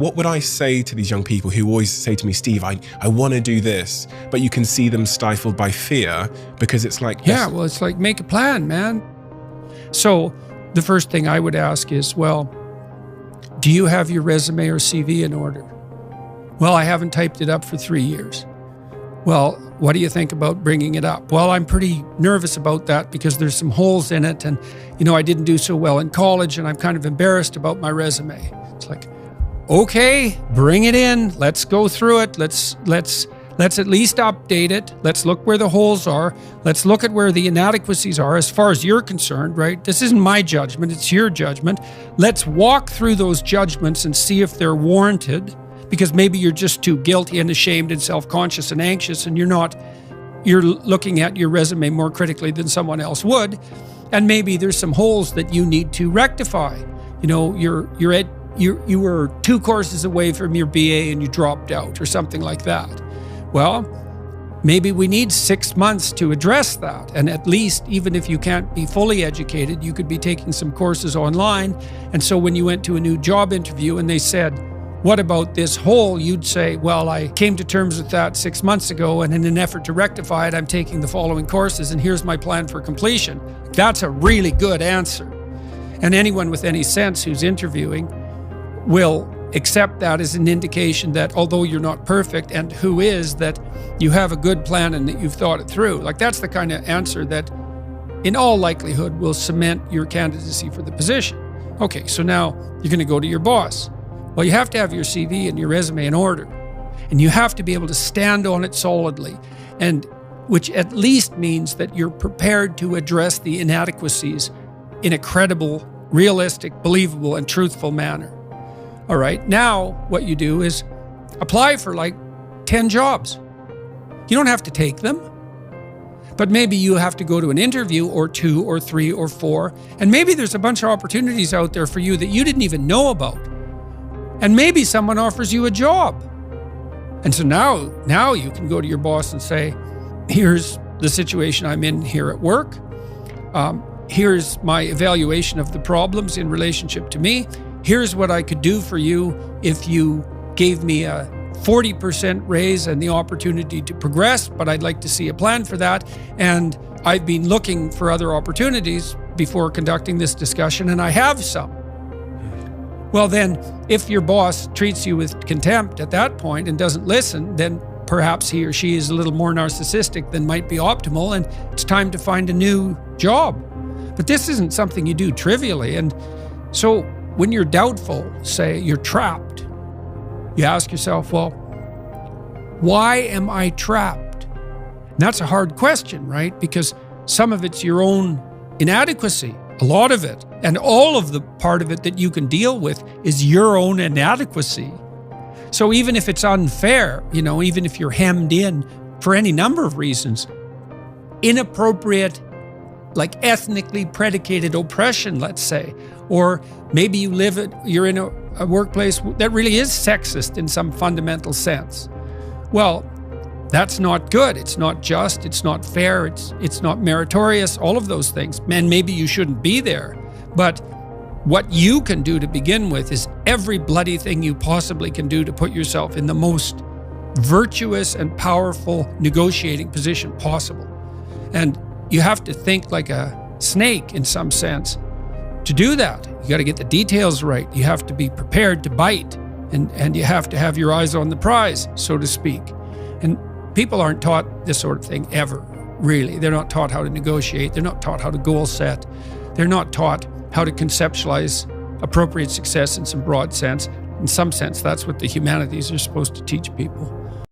What would I say to these young people who always say to me, Steve, I want to do this, but you can see them stifled by fear because it's like... Yeah, well, it's like, make a plan, man. So the first thing I would ask is, well, do you have your resume or CV in order? Well, I haven't typed it up for 3 years. Well, what do you think about bringing it up? Well, I'm pretty nervous about that because there's some holes in it and, I didn't do so well in college and I'm kind of embarrassed about my resume. It's like, okay, bring it in. Let's go through it. Let's at least update it. Let's look where the holes are. Let's look at where the inadequacies are as far as you're concerned, right? This isn't my judgment, it's your judgment. Let's walk through those judgments and see if they're warranted, because maybe you're just too guilty and ashamed and self-conscious and anxious and you're looking at your resume more critically than someone else would. And maybe there's some holes that you need to rectify. You were 2 courses away from your BA and you dropped out or something like that. Well, maybe we need 6 months to address that. And at least, even if you can't be fully educated, you could be taking some courses online. And so when you went to a new job interview and they said, what about this hole? You'd say, well, I came to terms with that 6 months ago, and in an effort to rectify it, I'm taking the following courses, and here's my plan for completion. That's a really good answer. And anyone with any sense who's interviewing will accept that as an indication that although you're not perfect, and who is, that you have a good plan and that you've thought it through. Like, that's the kind of answer that in all likelihood will cement your candidacy for the position. Okay, so now you're going to go to your boss. Well, you have to have your CV and your resume in order, and you have to be able to stand on it solidly, and which at least means that you're prepared to address the inadequacies in a credible, realistic, believable, and truthful manner. All right, now what you do is apply for like 10 jobs. You don't have to take them, but maybe you have to go to an interview or 2 or 3 or 4, and maybe there's a bunch of opportunities out there for you that you didn't even know about. And maybe someone offers you a job. And so now you can go to your boss and say, here's the situation I'm in here at work. Here's my evaluation of the problems in relationship to me. Here's what I could do for you if you gave me a 40% raise and the opportunity to progress, but I'd like to see a plan for that. And I've been looking for other opportunities before conducting this discussion, and I have some. Well, then, if your boss treats you with contempt at that point and doesn't listen, then perhaps he or she is a little more narcissistic than might be optimal, and it's time to find a new job. But this isn't something you do trivially. And so when you're doubtful, say you're trapped, you ask yourself, well, why am I trapped? And that's a hard question, right? Because some of it's your own inadequacy, a lot of it. And all of the part of it that you can deal with is your own inadequacy. So even if it's unfair, even if you're hemmed in for any number of reasons, inappropriate, like ethnically predicated oppression, let's say, or maybe you're in a workplace that really is sexist in some fundamental sense. Well, that's not good. It's not just, it's not fair, it's not meritorious, all of those things. And maybe you shouldn't be there. But what you can do to begin with is every bloody thing you possibly can do to put yourself in the most virtuous and powerful negotiating position possible. And you have to think like a snake in some sense to do that. You got to get the details right. You have to be prepared to bite, and you have to have your eyes on the prize, so to speak. And people aren't taught this sort of thing ever, really. They're not taught how to negotiate. They're not taught how to goal set. They're not taught how to conceptualize appropriate success in some broad sense. In some sense, that's what the humanities are supposed to teach people.